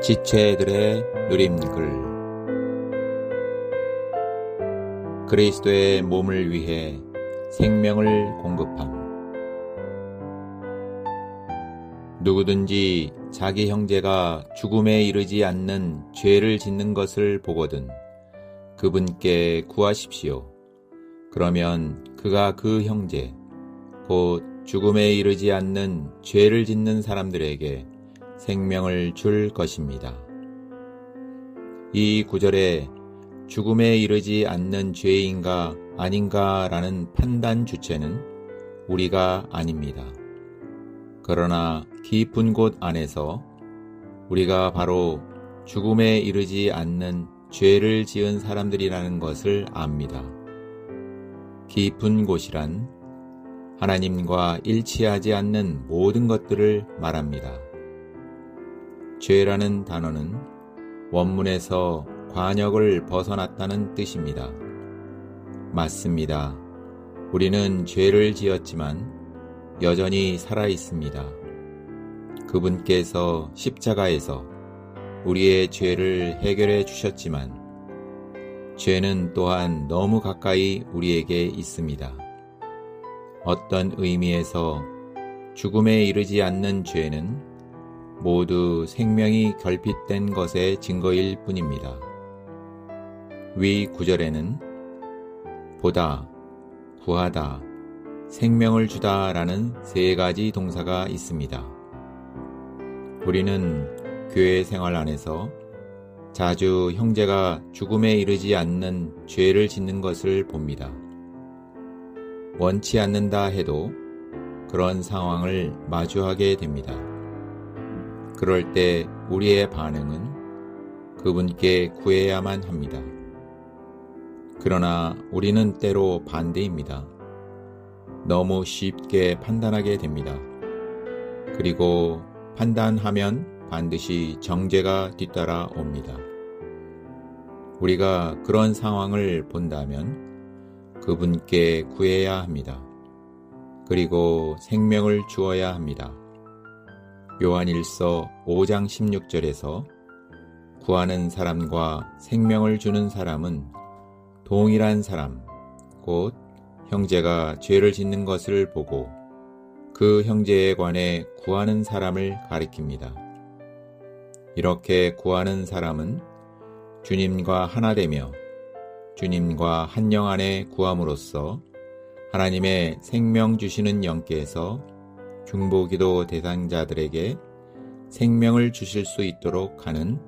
지체들의 누림글. 그리스도의 몸을 위해 생명을 공급함. 누구든지 자기 형제가 죽음에 이르지 않는 죄를 짓는 것을 보거든 그분께 구하십시오. 그러면 그가 그 형제 곧 죽음에 이르지 않는 죄를 짓는 사람들에게 생명을 줄 것입니다. 이 구절에 죽음에 이르지 않는 죄인가 아닌가라는 판단 주체는 우리가 아닙니다. 그러나 깊은 곳 안에서 우리가 바로 죽음에 이르지 않는 죄를 지은 사람들이라는 것을 압니다. 깊은 곳이란 하나님과 일치하지 않는 모든 것들을 말합니다. 죄라는 단어는 원문에서 관역을 벗어났다는 뜻입니다. 맞습니다. 우리는 죄를 지었지만 여전히 살아 있습니다. 그분께서 십자가에서 우리의 죄를 해결해 주셨지만 죄는 또한 너무 가까이 우리에게 있습니다. 어떤 의미에서 죽음에 이르지 않는 죄는 모두 생명이 결핍된 것의 증거일 뿐입니다. 위 구절에는 보다, 구하다, 생명을 주다 라는 세 가지 동사가 있습니다. 우리는 교회 생활 안에서 자주 형제가 죽음에 이르지 않는 죄를 짓는 것을 봅니다. 원치 않는다 해도 그런 상황을 마주하게 됩니다. 그럴 때 우리의 반응은 그분께 구해야만 합니다. 그러나 우리는 때로 반대입니다. 너무 쉽게 판단하게 됩니다. 그리고 판단하면 반드시 정죄가 뒤따라 옵니다. 우리가 그런 상황을 본다면 그분께 구해야 합니다. 그리고 생명을 주어야 합니다. 요한일서 5장 16절에서 구하는 사람과 생명을 주는 사람은 동일한 사람, 곧 형제가 죄를 짓는 것을 보고 그 형제에 관해 구하는 사람을 가리킵니다. 이렇게 구하는 사람은 주님과 하나 되며 주님과 한 영 안에 구함으로써 하나님의 생명 주시는 영께서 중보기도 대상자들에게 생명을 주실 수 있도록 하는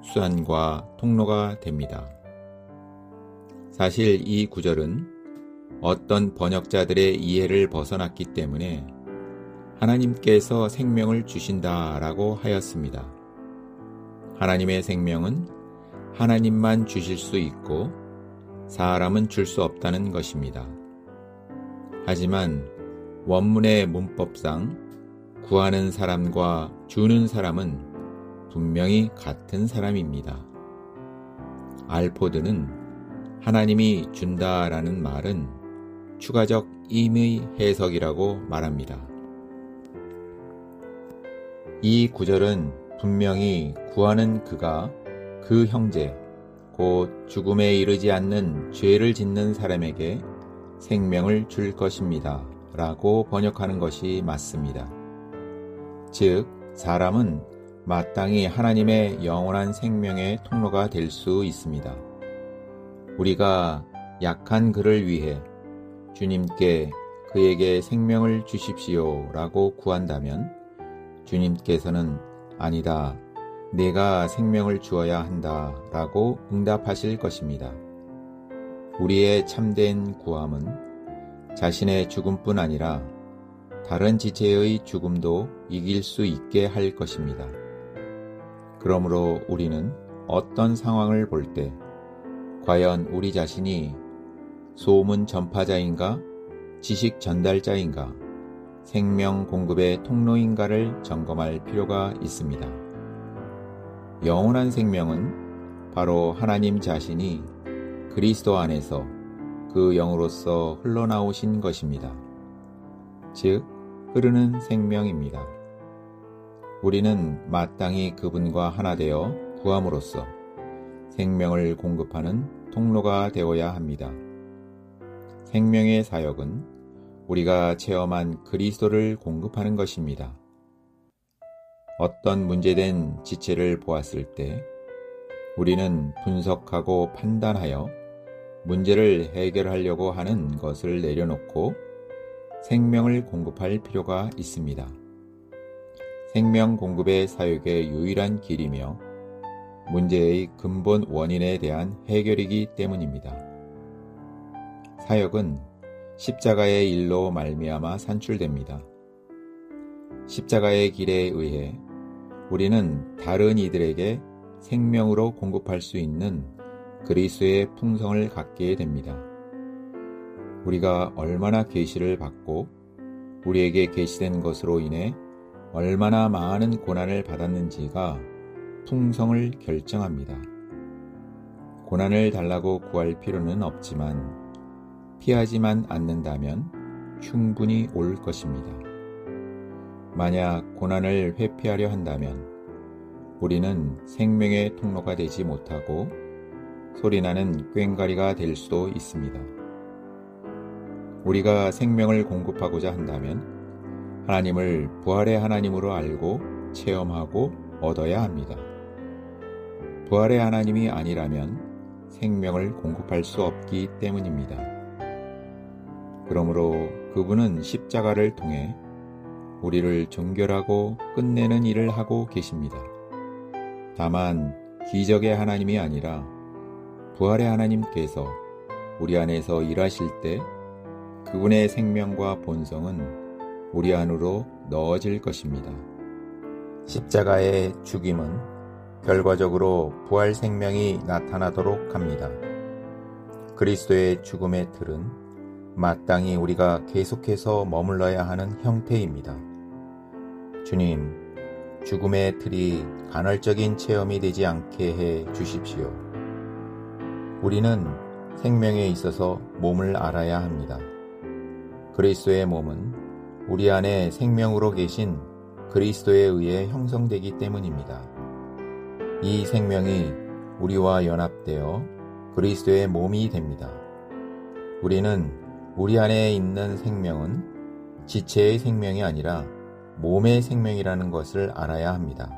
수단과 통로가 됩니다. 사실 이 구절은 어떤 번역자들의 이해를 벗어났기 때문에 하나님께서 생명을 주신다라고 하였습니다. 하나님의 생명은 하나님만 주실 수 있고 사람은 줄 수 없다는 것입니다. 하지만 원문의 문법상 구하는 사람과 주는 사람은 분명히 같은 사람입니다. 알포드는 하나님이 준다라는 말은 추가적 임의 해석이라고 말합니다. 이 구절은 분명히 구하는 그가 그 형제, 곧 죽음에 이르지 않는 죄를 짓는 사람에게 생명을 줄 것입니다. 라고 번역하는 것이 맞습니다. 즉, 사람은 마땅히 하나님의 영원한 생명의 통로가 될 수 있습니다. 우리가 약한 그를 위해 주님께 그에게 생명을 주십시오 라고 구한다면 주님께서는 아니다, 내가 생명을 주어야 한다 라고 응답하실 것입니다. 우리의 참된 구함은 자신의 죽음뿐 아니라 다른 지체의 죽음도 이길 수 있게 할 것입니다. 그러므로 우리는 어떤 상황을 볼 때 과연 우리 자신이 소문 전파자인가, 지식 전달자인가, 생명 공급의 통로인가를 점검할 필요가 있습니다. 영원한 생명은 바로 하나님 자신이 그리스도 안에서 그 영으로서 흘러나오신 것입니다. 즉, 흐르는 생명입니다. 우리는 마땅히 그분과 하나 되어 구함으로써 생명을 공급하는 통로가 되어야 합니다. 생명의 사역은 우리가 체험한 그리스도를 공급하는 것입니다. 어떤 문제된 지체를 보았을 때 우리는 분석하고 판단하여 문제를 해결하려고 하는 것을 내려놓고 생명을 공급할 필요가 있습니다. 생명 공급의 사역의 유일한 길이며 문제의 근본 원인에 대한 해결이기 때문입니다. 사역은 십자가의 일로 말미암아 산출됩니다. 십자가의 길에 의해 우리는 다른 이들에게 생명으로 공급할 수 있는 그리스도의 풍성을 갖게 됩니다. 우리가 얼마나 계시를 받고 우리에게 계시된 것으로 인해 얼마나 많은 고난을 받았는지가 풍성을 결정합니다. 고난을 달라고 구할 필요는 없지만 피하지만 않는다면 충분히 올 것입니다. 만약 고난을 회피하려 한다면 우리는 생명의 통로가 되지 못하고 소리나는 꽹과리가 될 수도 있습니다. 우리가 생명을 공급하고자 한다면 하나님을 부활의 하나님으로 알고 체험하고 얻어야 합니다. 부활의 하나님이 아니라면 생명을 공급할 수 없기 때문입니다. 그러므로 그분은 십자가를 통해 우리를 정결하고 끝내는 일을 하고 계십니다. 다만 기적의 하나님이 아니라 부활의 하나님께서 우리 안에서 일하실 때 그분의 생명과 본성은 우리 안으로 넣어질 것입니다. 십자가의 죽임은 결과적으로 부활 생명이 나타나도록 합니다. 그리스도의 죽음의 틀은 마땅히 우리가 계속해서 머물러야 하는 형태입니다. 주님, 죽음의 틀이 간헐적인 체험이 되지 않게 해 주십시오. 우리는 생명에 있어서 몸을 알아야 합니다. 그리스도의 몸은 우리 안에 생명으로 계신 그리스도에 의해 형성되기 때문입니다. 이 생명이 우리와 연합되어 그리스도의 몸이 됩니다. 우리는 우리 안에 있는 생명은 지체의 생명이 아니라 몸의 생명이라는 것을 알아야 합니다.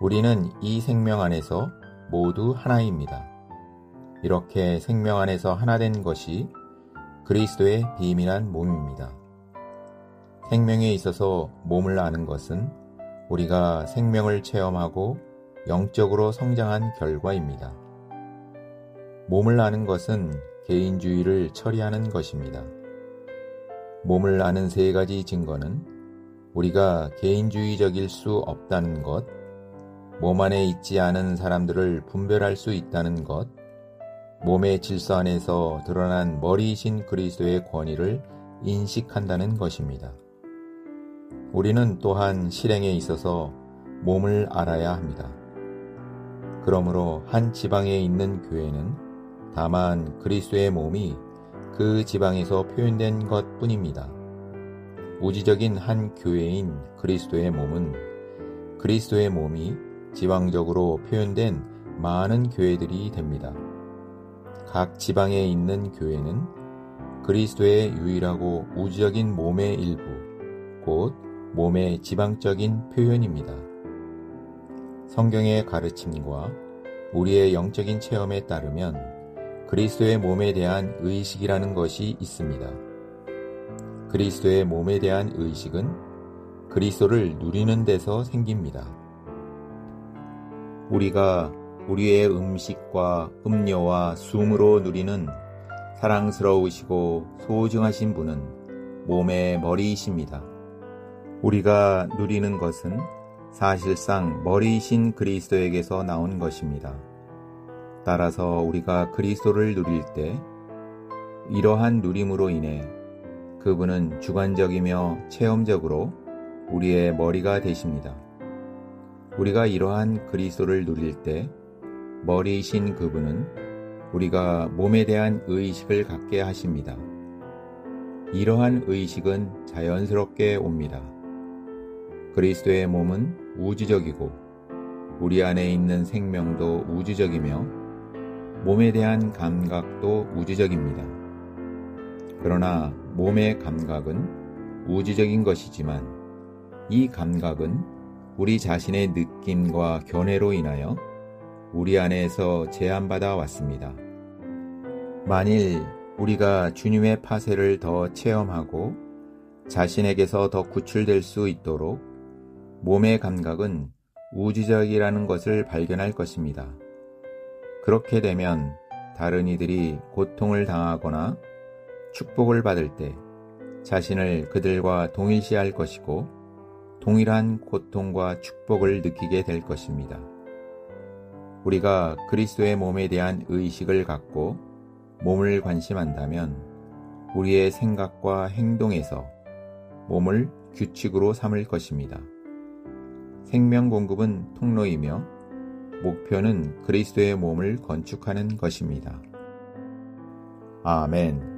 우리는 이 생명 안에서 모두 하나입니다. 이렇게 생명 안에서 하나 된 것이 그리스도의 비밀한 몸입니다. 생명에 있어서 몸을 아는 것은 우리가 생명을 체험하고 영적으로 성장한 결과입니다. 몸을 아는 것은 개인주의를 처리하는 것입니다. 몸을 아는 세 가지 증거는 우리가 개인주의적일 수 없다는 것, 몸 안에 있지 않은 사람들을 분별할 수 있다는 것, 몸의 질서 안에서 드러난 머리이신 그리스도의 권위를 인식한다는 것입니다. 우리는 또한 실행에 있어서 몸을 알아야 합니다. 그러므로 한 지방에 있는 교회는 다만 그리스도의 몸이 그 지방에서 표현된 것 뿐입니다. 우주적인 한 교회인 그리스도의 몸은 그리스도의 몸이 지방적으로 표현된 많은 교회들이 됩니다. 각 지방에 있는 교회는 그리스도의 유일하고 우주적인 몸의 일부, 곧 몸의 지방적인 표현입니다. 성경의 가르침과 우리의 영적인 체험에 따르면 그리스도의 몸에 대한 의식이라는 것이 있습니다. 그리스도의 몸에 대한 의식은 그리스도를 누리는 데서 생깁니다. 우리가 우리의 음식과 음료와 숨으로 누리는 사랑스러우시고 소중하신 분은 몸의 머리이십니다. 우리가 누리는 것은 사실상 머리이신 그리스도에게서 나온 것입니다. 따라서 우리가 그리스도를 누릴 때 이러한 누림으로 인해 그분은 주관적이며 체험적으로 우리의 머리가 되십니다. 우리가 이러한 그리스도를 누릴 때 머리이신 그분은 우리가 몸에 대한 의식을 갖게 하십니다. 이러한 의식은 자연스럽게 옵니다. 그리스도의 몸은 우주적이고 우리 안에 있는 생명도 우주적이며 몸에 대한 감각도 우주적입니다. 그러나 몸의 감각은 우주적인 것이지만 이 감각은 우리 자신의 느낌과 견해로 인하여 우리 안에서 제한받아 왔습니다. 만일 우리가 주님의 파쇄를 더 체험하고 자신에게서 더 구출될 수 있도록 몸의 감각은 우주적이라는 것을 발견할 것입니다. 그렇게 되면 다른 이들이 고통을 당하거나 축복을 받을 때 자신을 그들과 동일시할 것이고 동일한 고통과 축복을 느끼게 될 것입니다. 우리가 그리스도의 몸에 대한 의식을 갖고 몸을 관심한다면 우리의 생각과 행동에서 몸을 규칙으로 삼을 것입니다. 생명 공급은 통로이며 목표는 그리스도의 몸을 건축하는 것입니다. 아멘.